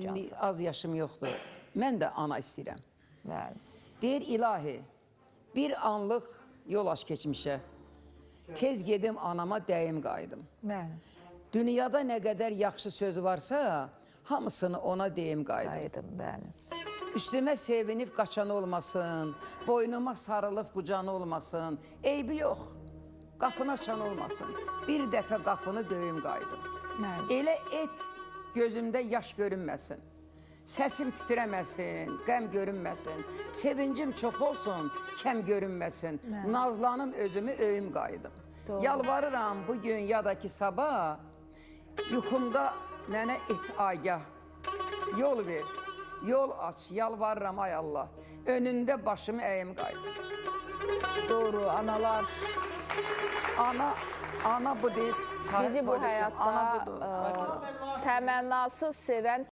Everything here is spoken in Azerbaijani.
Cansın. Az yaşım yoxdur. Mən də ana istəyirəm. Bəli. Deyir ilahi, bir anlıq yol aç keçmişə. Tez gedim anama dəyim qayıdım. Bəli. Dünyada nə qədər yaxşı söz varsa, hamısını ona deyim qayıdım. Qayıdım, bəli. Üstümə sevinib qaçan olmasın, boynuma sarılıb qucanı olmasın, eybi yox, qapını açan olmasın. Bir dəfə qapını döyüm qayıdım. Bəli. Elə et, gözümdə yaş görünməsin. Səsim titrəməsin, qəm görünməsin. Sevincim çox olsun, kəm görünməsin. Nazlanım özümü öyüm qayıdım. Doğru. Yalvarıram bugün ya da ki sabah, yuxumda mənə et agah. Yol ver, yol aç, yalvarıram ay Allah. Önündə başımı əyim qayıdım. Doğru, analar Ana bu deyib. bizi bu həyatda Ana budur. təmənnasız sevən